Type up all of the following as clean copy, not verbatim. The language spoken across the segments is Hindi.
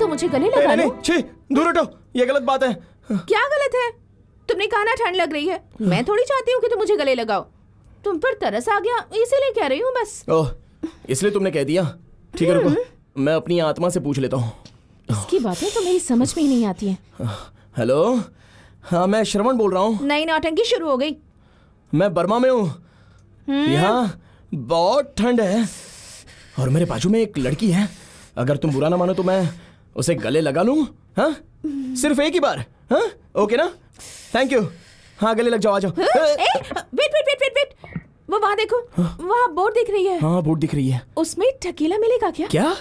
तो मुझे गले लगा लो। छी, दूर हटो, ये गलत बात है। क्या गलत है? तुमने कहा ना ठंड लग रही है, मैं थोड़ी चाहती हूँ कि तुम मुझे गले लगाओ। तुम पर तरस आ गया इसीलिए कह रही हूँ बस। ओह, इसलिए तुमने कह दिया? ठीक है रुको, मैं अपनी आत्मा से पूछ लेता हूँ। इसकी बातें तो मेरी समझ में ही नहीं आती हैं। हेलो, हाँ मैं श्रवण बोल रहा हूँ। नई नौटंकी शुरू हो गई। मैं बर्मा में हूँ। यहाँ बहुत ठंड है और मेरे बाजू में एक लड़की है। अगर तुम बुरा ना मानो तो मैं उसे गले लगा लूँ? हाँ, सिर्फ एक ही बार। हाँ, ओके ना? Thank you. हाँ, गले लग जाओ, आ जाओ। वेट, वो वहाँ देखो, वहाँ बोर्ड दिख रही है। हाँ, बोर्ड दिख रही है। उसमें टकीला मिलेगा क्या? क्या?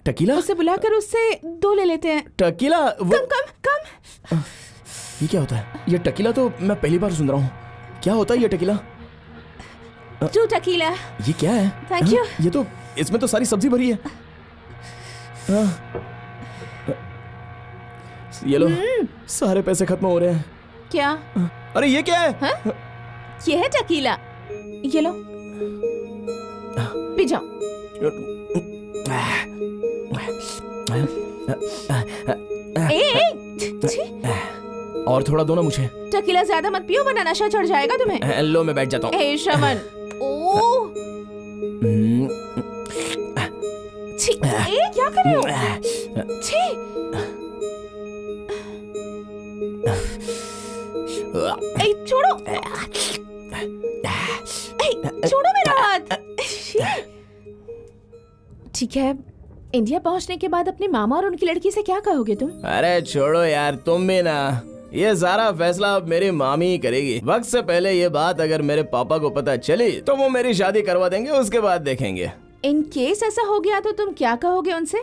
टकीला? उसे बुलाकर उससे 2 ले लेते हैं। टकीला? कम। ये क्या होता है? ये टकीला तो मैं पहली बार सुन रहा हूँ। क्या होता है ये टकीला? 2 टकीला। ये क्या है? Thank you. ये तो, इसमें तो सारी सब्जी भरी है। ये लो, सारे पैसे खत्म हो रहे हैं। क्या? अरे ये क्या है? हा? ये है टकीला, ये लो, पी जाओ। और थोड़ा दो ना मुझे। टकीला ज्यादा मत पियो वरना नशा चढ़ जाएगा तुम्हें। लो, मैं बैठ जाता हूँ। श्रवण, ओह, छी, क्या कर रहे हो? छी, छोड़ो, छोड़ो मेरा हाथ। ठीक है, इंडिया पहुंचने के बाद अपने मामा और उनकी लड़की से क्या कहोगे तुम? अरे छोड़ो यार, तुम भी ना। ये सारा फैसला अब मेरी मामी ही करेगी। वक्त से पहले ये बात अगर मेरे पापा को पता चली तो वो मेरी शादी करवा देंगे, उसके बाद देखेंगे। इन केस ऐसा हो गया तो तुम क्या कहोगे उनसे?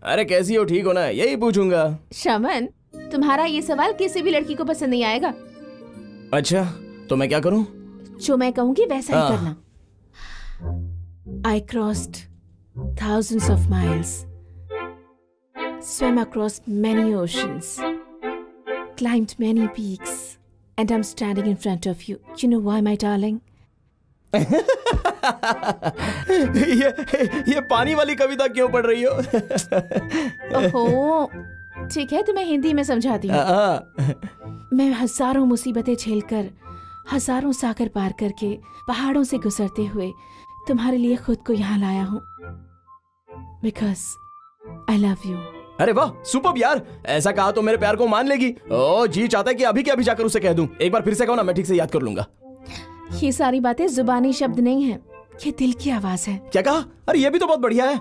अरे कैसी हो, ठीक हो ना, यही पूछूंगा। श्रवण, तुम्हारा ये सवाल किसी भी लड़की को पसंद नहीं आएगा। अच्छा, तो मैं क्या करूं? जो मैं कहूंगी वैसा ही करना। I crossed thousands of miles, swam across many oceans, climbed many peaks, and I'm standing in front of you. You know why, my darling? ये पानी वाली कविता क्यों पढ़ रही हो? ओहो, ठीक है, तुम्हें हिंदी में समझाती हूँ। मैं हजारों मुसीबतें झेलकर, हजारों सागर पार करके, पहाड़ों से गुजरते हुए तुम्हारे लिए खुद को यहाँ लाया हूँ। Because I love you. अरे वाह, सुपर्ब यार, ऐसा कहा तो मेरे प्यार को मान लेगी। ओ जी चाहता है कि अभी के अभी जाकर उसे कह दूं। एक बार फिर से कहो ना, मैं ठीक से याद कर लूंगा। ये सारी बातें जुबानी शब्द नहीं है, ये दिल की आवाज है। क्या कहा? अरे ये भी तो बहुत बढ़िया है।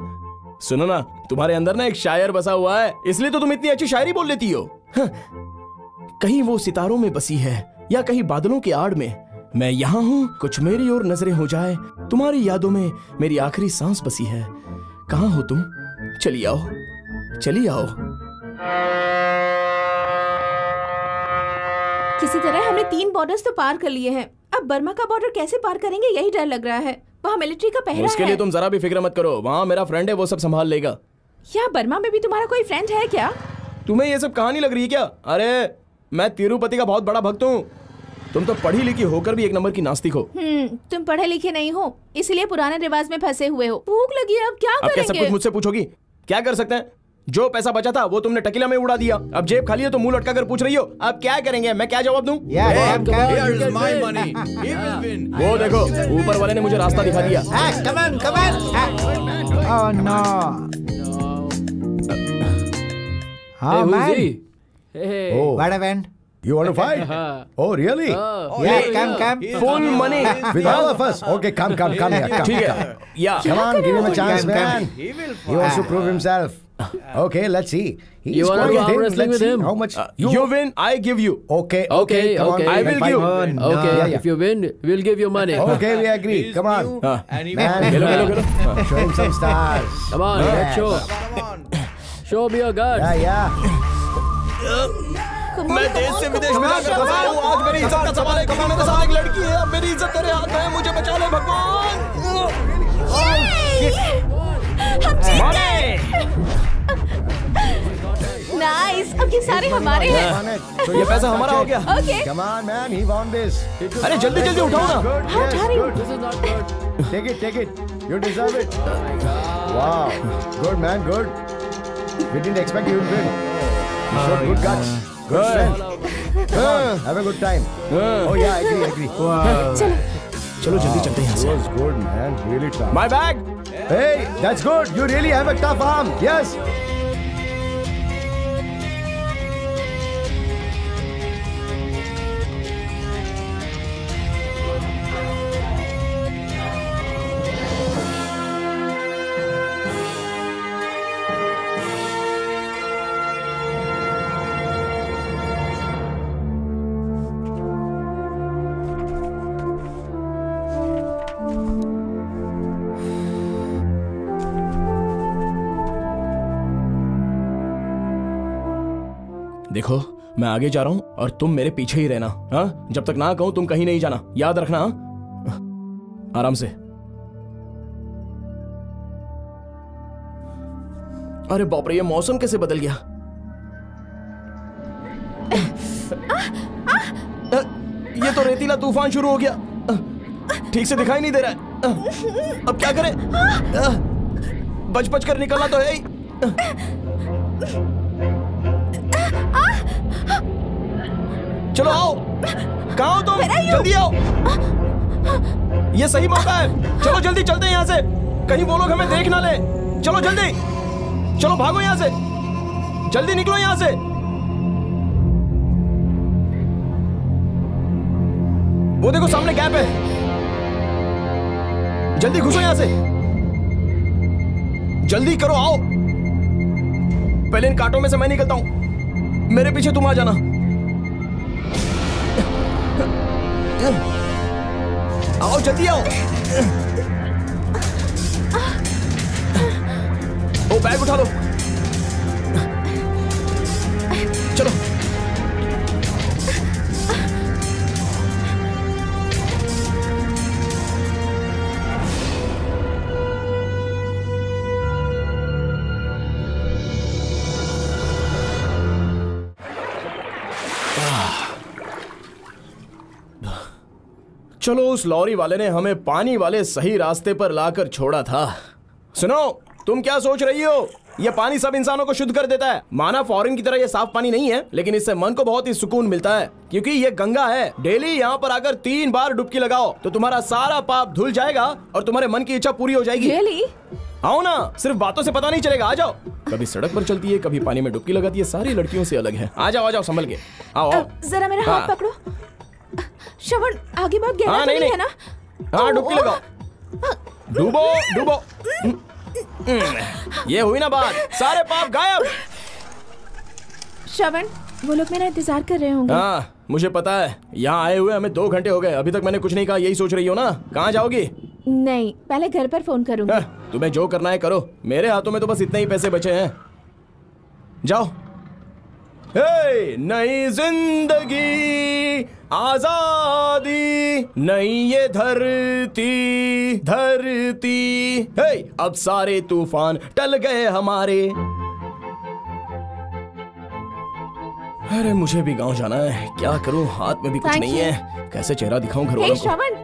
सुनो ना, तुम्हारे अंदर ना एक शायर बसा हुआ है, इसलिए तो तुम इतनी अच्छी शायरी बोल लेती हो। कहीं वो सितारों में बसी है या कहीं बादलों की आड़ में, मैं यहाँ हूँ, कुछ मेरी ओर नजरें हो जाए, तुम्हारी यादों में मेरी आखिरी सांस बसी है। कहाँ हो तुम? चली आओ, चली आओ। किसी तरह हमने 3 बॉर्डर्स तो पार कर लिए हैं। अब बर्मा का बॉर्डर कैसे पार करेंगे, यही डर लग रहा है। वहाँ मिलिट्री का पहरा है। उसके लिए तुम जरा भी फिक्र मत करो, वहाँ मेरा फ्रेंड है, वो सब संभाल लेगा। यहाँ बर्मा में भी तुम्हारा कोई फ्रेंड है क्या? तुम्हें ये सब कहानी लग रही है क्या? अरे मैं तिरुपति का बहुत बड़ा भक्त हूँ। तुम तो पढ़ी लिखी होकर भी एक नंबर की नास्तिक हो। तुम पढ़े लिखे नहीं हो, इसलिए पुराने रिवाज में फंसे हुए हो। भूख लगी है, अब क्या करेंगे? अब क्या सब कुछ मुझसे पूछोगी? क्या कर सकते हैं? जो पैसा बचा था वो तुमने टकीला में उड़ा दिया। अब जेब खाली है तो मुंह लटका कर पूछ रही हो। अब क्या करेंगे? मैं क्या जवाब दूं? वो देखो, ऊपर वाले ने मुझे रास्ता दिखा दिया। You want to fight? Oh, really? Yeah, come. Full money. With all of us? Okay, come here. Come. ठीक है, yeah. Come on, give him a chance, man. He wants to prove himself. Okay, let's see. You want to go wrestling with him? How much? You win, I give you. Okay. Okay. I will give. Okay, if you win, we'll give you money. Okay, we agree. Come on. Man, Hello. show him some stars. Come on, let's show. Show me your guts. Yeah. मैं देश से विदेश में जाकर फंसा हूँ। आज मेरी इज्जत का सवाल है। कमाने के साथ एक लड़की है, अब मेरी इज्जत तेरे हाथ में है, मुझे बचा ले भगवान। हम जीत गए। नाइस, अब ये सारे हमारे हैं। तो ये पैसा हमारा हो गया। Okay. Come on, man. He won this. अरे जल्दी जल्दी उठाओ ना। हाँ, उठा रही हूँ। Take it. You deserve it. Wow. Good man, good. We didn't expect you to win. You showed good guts. Good strength. Come on, have a good time. Oh yeah, I agree. चलो जल्दी चलते हैं यहाँ से. That was good, man. Really tough. My bag. Hey, that's good. You really have a tough arm. Yes. देखो मैं आगे जा रहा हूं और तुम मेरे पीछे ही रहना. हाँ, जब तक ना कहूं तुम कहीं नहीं जाना, याद रखना. आराम से. अरे बाप रे, ये मौसम कैसे बदल गया. ये तो रेतीला तूफान शुरू हो गया. ठीक से दिखाई नहीं दे रहा है. अब क्या करें. बच बच कर निकलना तो है ही. चलो आओ. कहाँ हो तुम. जल्दी आओ. ये सही मौका है. चलो जल्दी चलते हैं यहाँ से. कहीं वो लोग हमें देख ना ले. चलो जल्दी. चलो भागो यहाँ से. जल्दी निकलो यहाँ से. वो देखो सामने गैप है. जल्दी घुसो यहाँ से. जल्दी करो, आओ. पहले इन कांटों में से मैं निकलता हूं. मेरे पीछे तुम आ जाना. आओ जल्दी आओ. ओ बैग उठा लो. चलो. चलो, उस लॉरी वाले ने हमें पानी वाले सही रास्ते पर लाकर छोड़ा था. सुनो, तुम क्या सोच रही हो. ये पानी सब इंसानों को शुद्ध कर देता है. माना फॉरेन की तरह ये साफ पानी नहीं है, लेकिन इससे मन को बहुत ही सुकून मिलता है. क्योंकि ये गंगा है. डेली यहाँ पर आकर 3 बार डुबकी लगाओ तो तुम्हारा सारा पाप धुल जाएगा और तुम्हारे मन की इच्छा पूरी हो जाएगी. Really? आओ ना, सिर्फ बातों से पता नहीं चलेगा. आ जाओ. कभी सड़क पर चलती है, कभी पानी में डुबकी लगाती है. सारी लड़कियों से अलग है. आ जाओ संभल के. आओ. जरा मेरा हाथ पकड़ो. श्रवण, आगे बहुत गहरा तो नहीं है ना. हाँ, डुबकी लगाओ. डूबो डूबो. ये हुई ना बात. सारे पाप गायब. श्रवण, वो लोग मेरा इंतजार कर रहे होंगे. हाँ, मुझे पता है. यहाँ आए हुए हमें 2 घंटे हो गए. अभी तक मैंने कुछ नहीं कहा. यही सोच रही हो ना. कहाँ जाओगी. नहीं, पहले घर पर फोन करूंगी. तुम्हें जो करना है करो. मेरे हाथों में तो बस इतने ही पैसे बचे हैं. जाओ. हे, नई जिंदगी, आजादी, नई ये धरती. हे, अब सारे तूफान टल गए हमारे. अरे मुझे भी गांव जाना है. क्या करूं, हाथ में भी कुछ नहीं है. कैसे चेहरा दिखाऊं घर वालों को. श्रवण,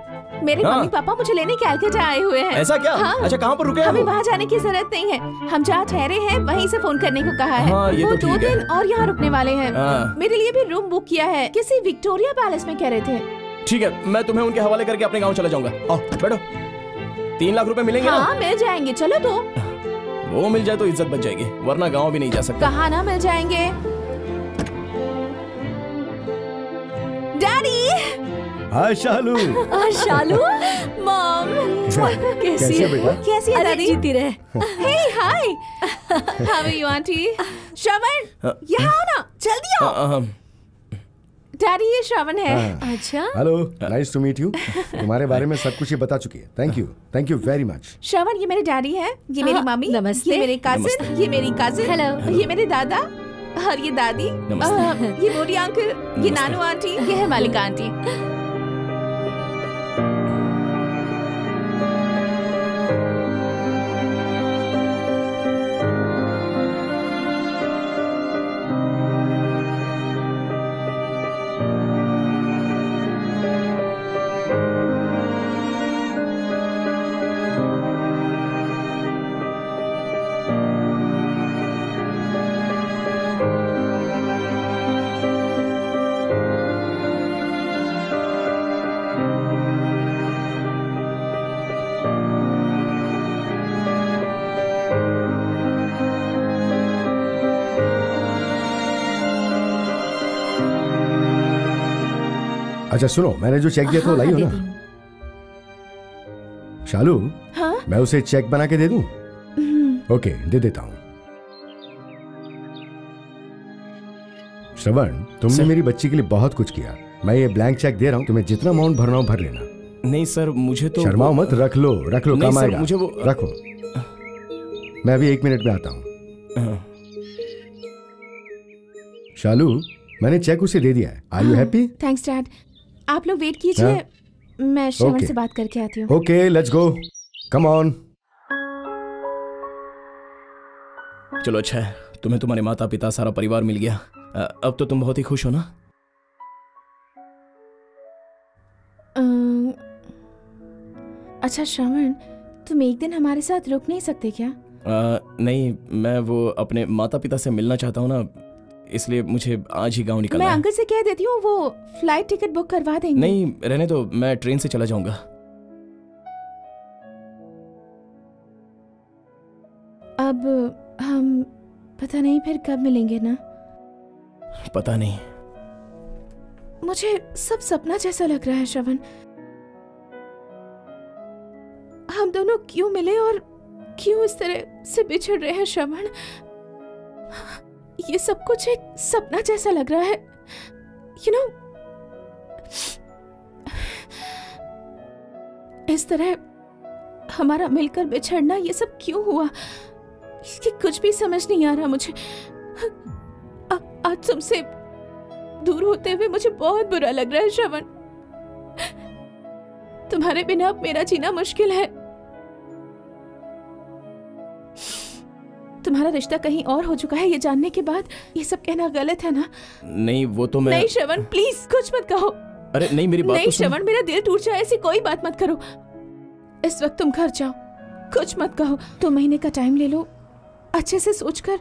मेरे मम्मी पापा मुझे लेने कैलकाटा आए हुए हैं. ऐसा क्या. हाँ? अच्छा, कहाँ पर रुके हैं. हमें वहाँ जाने की जरूरत नहीं है. हम जहाँ ठहरे हैं वहीं से फोन करने को कहा है. हाँ, ये वो तो 2 ठीक है. दिन और यहाँ रुकने वाले हैं. मेरे लिए भी रूम बुक किया है. किसी विक्टोरिया पैलेस में कह रहे थे. ठीक है, मैं तुम्हें उनके हवाले करके अपने गाँव चला जाऊंगा. आओ बैठो. 3 लाख रुपए मिलेंगे. हाँ, मिल जाएंगे. चलो तो. वो मिल जाए तो इज्जत बच जाएगी, वरना गाँव भी नहीं जा सकता. कहाँ ना मिल जाएंगे. डैडी. हाँ शालू. शालू, मॉम. कैसी है बेटा. कैसी है दादी. जीती रहे. Hey hi. How are you aunty. Shravan, यहाँ आओ ना. जल्दी आओ. डैडी, ये श्रवण है. अच्छा. Hello, nice to meet you. तुम्हारे बारे में सब कुछ ये बता चुकी है. Thank you very much. Shravan, ये मेरे डैडी है. ये मेरी मम्मी. नमस्ते. ये मेरे कजिन. ये मेरी कजिन. हेलो. ये मेरे दादा और ये दादी. ये मोरी अंकल. ये नानू आंटी. ये है मालिका आंटी. अच्छा सुनो, मैंने जो चेक दिया था वो लाई हो ना? शालू, हाँ? मैं उसे चेक बना के दे दूं? ओके, दे देता हूं। श्रवण, तुमने मेरी बच्ची के लिए बहुत कुछ किया। मैं ये ब्लैंक चेक दे रहा हूं, तुम्हें जितना अमाउंट भरना हो भर लेना। नहीं सर, मुझे तो शर्माओ मत, रख लो काम आएगा। मुझे वो रखो, मैं अभी 1 मिनट में आता हूं। शालू, मैंने चेक उसे दे दिया है। Are you happy? Thanks dad. आप लोग वेट कीजिए, मैं श्रवण से बात करके आती हूँ। Okay, let's go, come on. चलो अच्छा है, तुम्हें तुम्हारे माता पिता सारा परिवार मिल गया। अब तो तुम बहुत ही खुश हो ना? अच्छा श्रवण, तुम एक दिन हमारे साथ रुक नहीं सकते क्या? नहीं, मैं वो अपने माता पिता से मिलना चाहता हूँ ना, इसलिए मुझे आज ही गांव निकलना है। मैं अंकल से कह देती हूँ, वो फ्लाइट टिकट बुक करवा देंगे। नहीं रहने दो, मैं ट्रेन से चला जाऊंगा। अब हम पता नहीं फिर कब मिलेंगे ना? पता नहीं, मुझे सब सपना जैसा लग रहा है श्रवण। हम दोनों क्यों मिले और क्यों इस तरह से बिछड़ रहे हैं श्रवण? ये सब कुछ एक सपना जैसा लग रहा है, यू नो। इस तरह हमारा मिलकर बिछड़ना, ये सब क्यों हुआ? इसकी कुछ भी समझ नहीं आ रहा मुझे। आज तुमसे दूर होते हुए मुझे बहुत बुरा लग रहा है श्रवण। तुम्हारे बिना अब मेरा जीना मुश्किल है। तुम्हारा रिश्ता कहीं और हो चुका है, ये जानने के बाद ये सब कहना गलत है ना? नहीं वो तो मैं... नहीं श्रवण, प्लीज कुछ मत कहो। अरे नहीं, मेरी बात नहीं तो सुनो। श्रवण, मेरा दिल टूट जाए ऐसी कोई बात मत करो। इस वक्त तुम घर जाओ, कुछ मत कहो। 2 महीने का टाइम ले लो, अच्छे से सोचकर।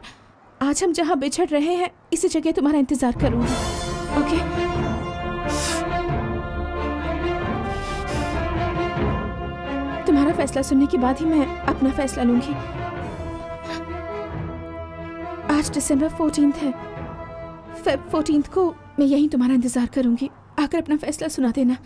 आज हम जहाँ बिछड़ रहे हैं इसी जगह तुम्हारा इंतजार करूंगी। ओके? तुम्हारा फैसला सुनने के बाद ही मैं अपना फैसला लूंगी। आज दिसंबर 14 है। Feb 14 को मैं यहीं तुम्हारा इंतजार करूंगी। आकर अपना फैसला सुना देना।